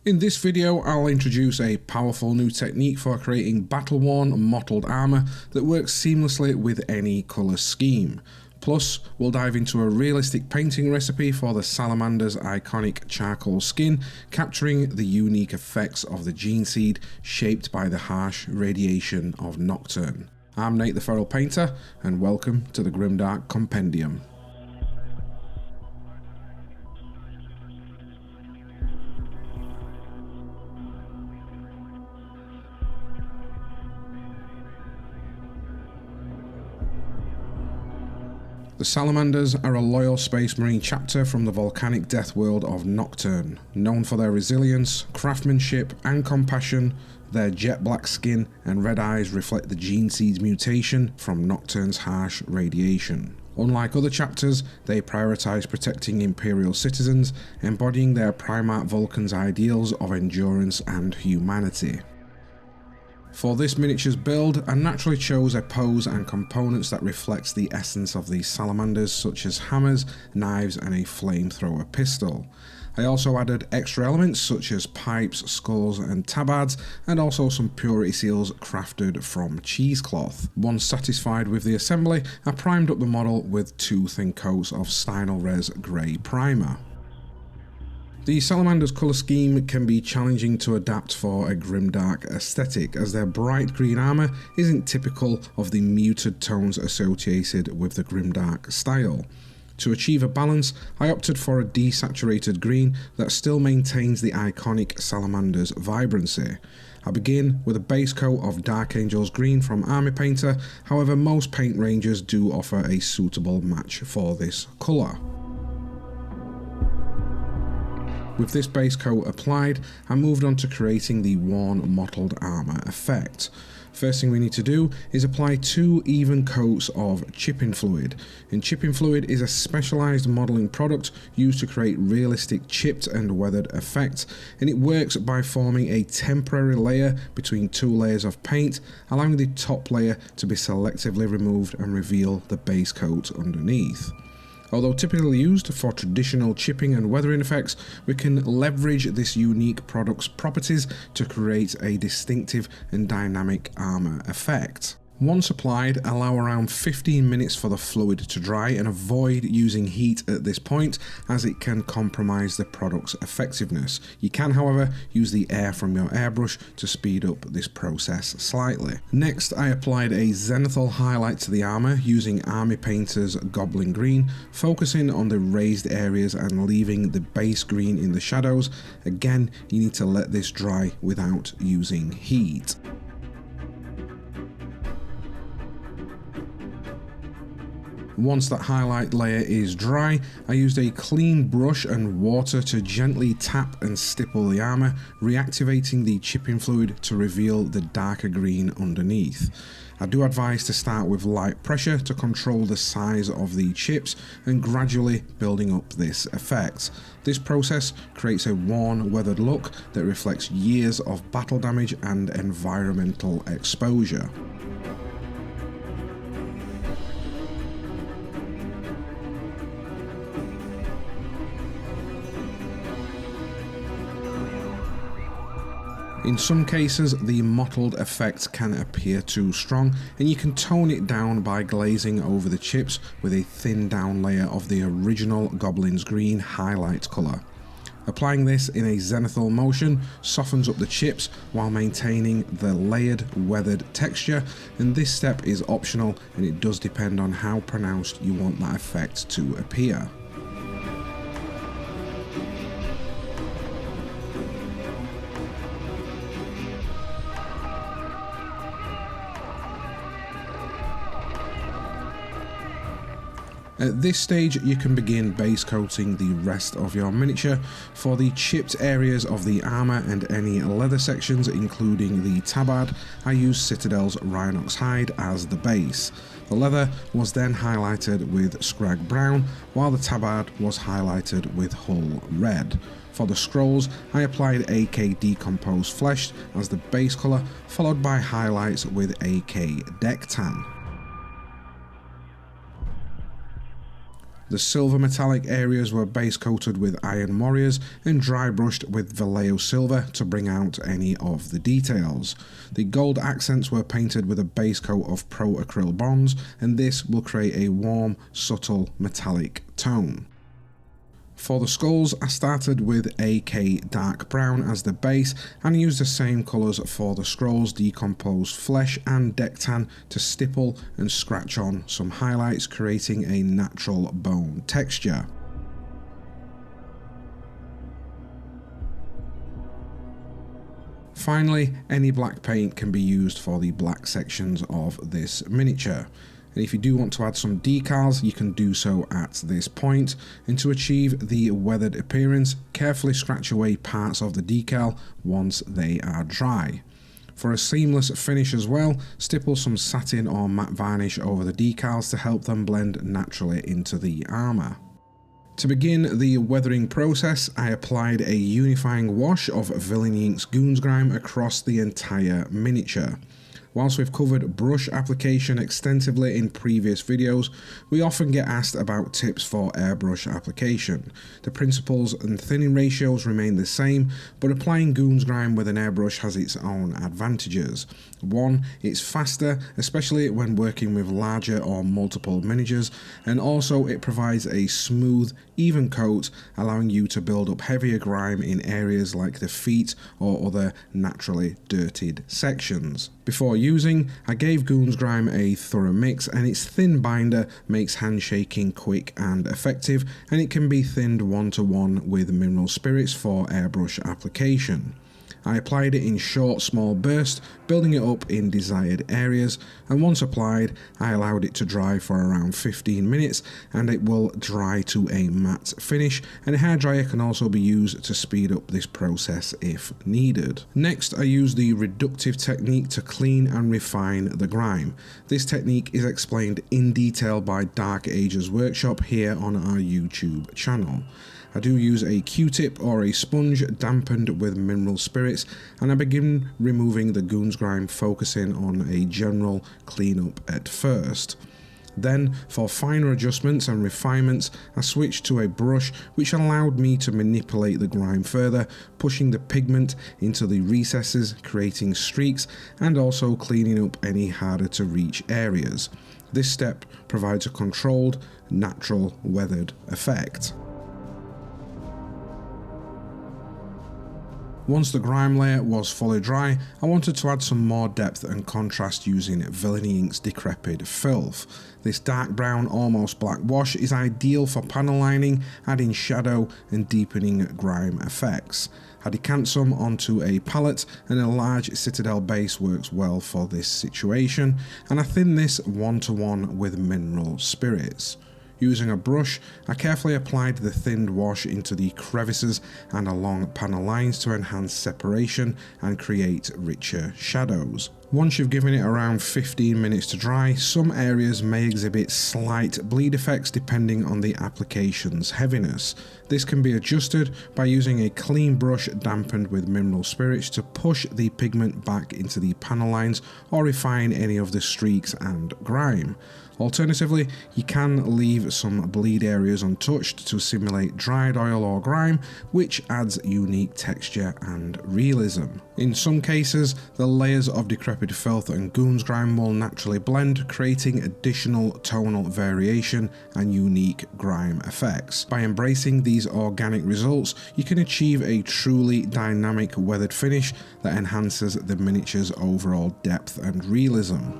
In this video, I'll introduce a powerful new technique for creating battle-worn mottled armour that works seamlessly with any colour scheme. Plus, we'll dive into a realistic painting recipe for the Salamanders' iconic charcoal skin, capturing the unique effects of the gene seed shaped by the harsh radiation of Nocturne. I'm Nate the Feral Painter, and welcome to the Grimdark Compendium. The Salamanders are a loyal Space Marine chapter from the volcanic death world of Nocturne. Known for their resilience, craftsmanship and compassion, their jet black skin and red eyes reflect the gene seed's mutation from Nocturne's harsh radiation. Unlike other chapters, they prioritise protecting Imperial citizens, embodying their Primarch Vulcan's ideals of endurance and humanity. For this miniatures build, I naturally chose a pose and components that reflects the essence of the Salamanders, such as hammers, knives and a flamethrower pistol. I also added extra elements such as pipes, skulls and tabards, and also some purity seals crafted from cheesecloth. Once satisfied with the assembly, I primed up the model with 2 thin coats of Stynylrez Grey Primer. The Salamander's colour scheme can be challenging to adapt for a grimdark aesthetic, as their bright green armour isn't typical of the muted tones associated with the grimdark style. To achieve a balance, I opted for a desaturated green that still maintains the iconic Salamander's vibrancy. I begin with a base coat of Dark Angel's green from Army Painter, however most paint ranges do offer a suitable match for this colour. With this base coat applied, I moved on to creating the worn mottled armour effect. First thing we need to do is apply 2 even coats of chipping fluid. And chipping fluid is a specialised modelling product used to create realistic chipped and weathered effects, and it works by forming a temporary layer between 2 layers of paint, allowing the top layer to be selectively removed and reveal the base coat underneath. Although typically used for traditional chipping and weathering effects, we can leverage this unique product's properties to create a distinctive and dynamic armour effect. Once applied, allow around 15 minutes for the fluid to dry and avoid using heat at this point, as it can compromise the product's effectiveness. You can, however, use the air from your airbrush to speed up this process slightly. Next, I applied a zenithal highlight to the armour using Army Painter's Goblin Green, focusing on the raised areas and leaving the base green in the shadows. Again, you need to let this dry without using heat. Once that highlight layer is dry, I used a clean brush and water to gently tap and stipple the armour, reactivating the chipping fluid to reveal the darker green underneath. I do advise to start with light pressure to control the size of the chips and gradually building up this effect. This process creates a worn, weathered look that reflects years of battle damage and environmental exposure. In some cases, the mottled effect can appear too strong, and you can tone it down by glazing over the chips with a thin down layer of the original Goblin's Green highlight colour. Applying this in a zenithal motion softens up the chips while maintaining the layered, weathered texture, and this step is optional, and it does depend on how pronounced you want that effect to appear. At this stage, you can begin base coating the rest of your miniature. For the chipped areas of the armour and any leather sections, including the tabard, I used Citadel's Rhinox hide as the base. The leather was then highlighted with Scrag Brown, while the tabard was highlighted with Hull Red. For the scrolls, I applied AK Decomposed Flesh as the base colour, followed by highlights with AK Deck Tan. The silver metallic areas were base coated with Iron Warriors and dry brushed with Vallejo silver to bring out any of the details. The gold accents were painted with a base coat of Pro Acryl bronze, and this will create a warm, subtle metallic tone. For the skulls, I started with AK Dark Brown as the base and used the same colours for the scrolls, decomposed flesh and deck tan to stipple and scratch on some highlights, creating a natural bone texture. Finally, any black paint can be used for the black sections of this miniature. And if you do want to add some decals, you can do so at this point. And to achieve the weathered appearance, carefully scratch away parts of the decal once they are dry. For a seamless finish as well, stipple some satin or matte varnish over the decals to help them blend naturally into the armour. To begin the weathering process, I applied a unifying wash of Villainy Ink's Goon's Grime across the entire miniature. Whilst we've covered brush application extensively in previous videos, we often get asked about tips for airbrush application. The principles and thinning ratios remain the same, but applying Goon's Grime with an airbrush has its own advantages. One, it's faster, especially when working with larger or multiple miniatures, and also it provides a smooth, even coat, allowing you to build up heavier grime in areas like the feet or other naturally dirtied sections. Before using, I gave Goon's Grime a thorough mix, and its thin binder makes handshaking quick and effective, and it can be thinned 1-to-1 with mineral spirits for airbrush application. I applied it in short, small bursts, building it up in desired areas, and once applied, I allowed it to dry for around 15 minutes, and it will dry to a matte finish, and a hairdryer can also be used to speed up this process if needed. Next, I used the reductive technique to clean and refine the grime. This technique is explained in detail by Dark Ages Workshop here on our YouTube channel. I do use a Q-tip or a sponge dampened with mineral spirits, and I begin removing the Goon's Grime, focusing on a general cleanup at first. Then, for finer adjustments and refinements, I switched to a brush which allowed me to manipulate the grime further, pushing the pigment into the recesses, creating streaks, and also cleaning up any harder to reach areas. This step provides a controlled, natural, weathered effect. Once the grime layer was fully dry, I wanted to add some more depth and contrast using Villainy Ink's Decrepit Filth. This dark brown, almost black wash is ideal for panel lining, adding shadow and deepening grime effects. I decant some onto a palette, and a large citadel base works well for this situation, and I thin this 1-to-1 with mineral spirits. Using a brush, I carefully applied the thinned wash into the crevices and along panel lines to enhance separation and create richer shadows. Once you've given it around 15 minutes to dry, some areas may exhibit slight bleed effects depending on the application's heaviness. This can be adjusted by using a clean brush dampened with mineral spirits to push the pigment back into the panel lines or refine any of the streaks and grime. Alternatively, you can leave some bleed areas untouched to simulate dried oil or grime, which adds unique texture and realism. In some cases, the layers of Decrepit Filth and Goon's Grime will naturally blend, creating additional tonal variation and unique grime effects. By embracing these organic results, you can achieve a truly dynamic weathered finish that enhances the miniature's overall depth and realism.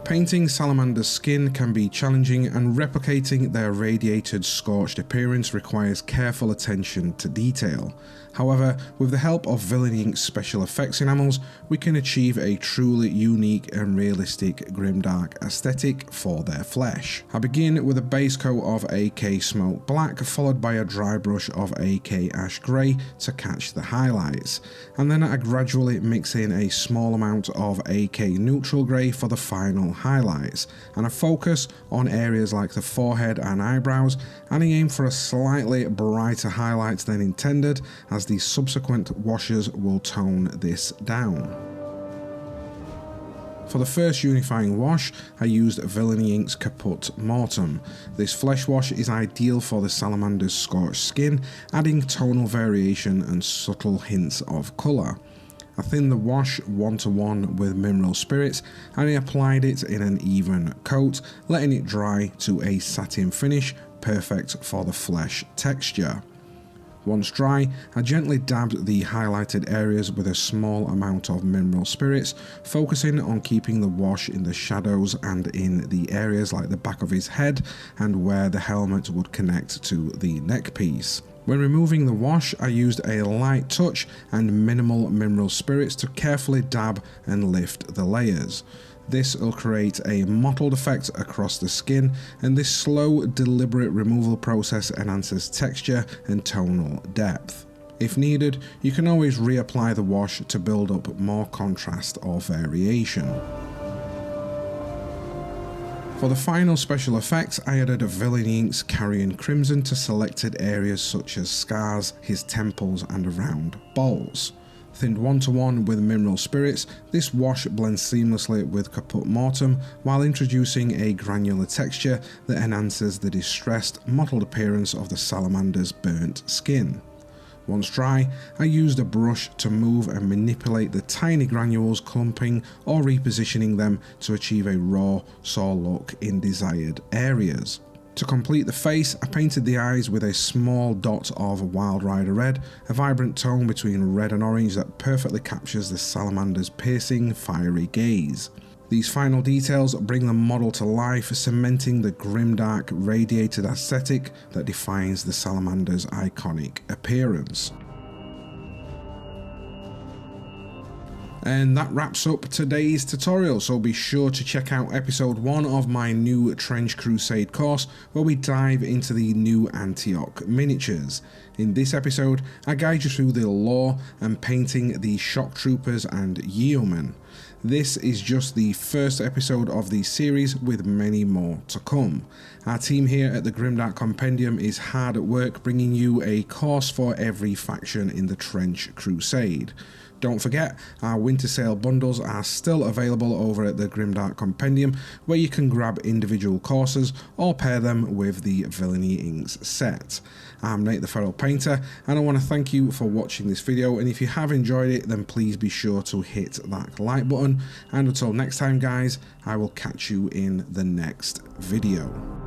Painting Salamander's skin can be challenging, and replicating their radiated, scorched appearance requires careful attention to detail. However, with the help of Villainy Ink's special effects enamels, we can achieve a truly unique and realistic grimdark aesthetic for their flesh. I begin with a base coat of AK Smoke Black, followed by a dry brush of AK Ash Grey to catch the highlights, and then I gradually mix in a small amount of AK Neutral Grey for the final highlights, and I focus on areas like the forehead and eyebrows, and I aim for a slightly brighter highlights than intended, as the subsequent washes will tone this down. For the first unifying wash, I used Villainy Ink's Caput Mortem. This flesh wash is ideal for the Salamander's scorched skin, adding tonal variation and subtle hints of colour. I thinned the wash 1:1 with mineral spirits and I applied it in an even coat, letting it dry to a satin finish, perfect for the flesh texture. Once dry, I gently dabbed the highlighted areas with a small amount of mineral spirits, focusing on keeping the wash in the shadows and in the areas like the back of his head and where the helmet would connect to the neck piece. When removing the wash, I used a light touch and minimal mineral spirits to carefully dab and lift the layers. This will create a mottled effect across the skin, and this slow, deliberate removal process enhances texture and tonal depth. If needed, you can always reapply the wash to build up more contrast or variation. For the final special effects, I added Villainy Ink's Carrion Crimson to selected areas such as scars, his temples and around balls. Thinned 1:1 with mineral spirits, this wash blends seamlessly with Caput Mortem while introducing a granular texture that enhances the distressed, mottled appearance of the Salamander's burnt skin. Once dry, I used a brush to move and manipulate the tiny granules, clumping or repositioning them to achieve a raw, sore look in desired areas. To complete the face, I painted the eyes with a small dot of Wild Rider Red, a vibrant tone between red and orange that perfectly captures the Salamander's piercing, fiery gaze. These final details bring the model to life, cementing the grimdark, radiated aesthetic that defines the Salamander's iconic appearance. And that wraps up today's tutorial, so be sure to check out episode 1 of my new Trench Crusade course where we dive into the new Antioch miniatures. In this episode, I guide you through the lore and painting the shock troopers and yeomen. This is just the first episode of the series with many more to come. Our team here at the Grimdark Compendium is hard at work bringing you a course for every faction in the Trench Crusade. Don't forget, our winter sale bundles are still available over at the Grimdark Compendium, where you can grab individual courses or pair them with the Villainy Inks set. I'm Nate the Feral Painter, and I want to thank you for watching this video, and if you have enjoyed it, then please be sure to hit that like button, and until next time guys, I will catch you in the next video.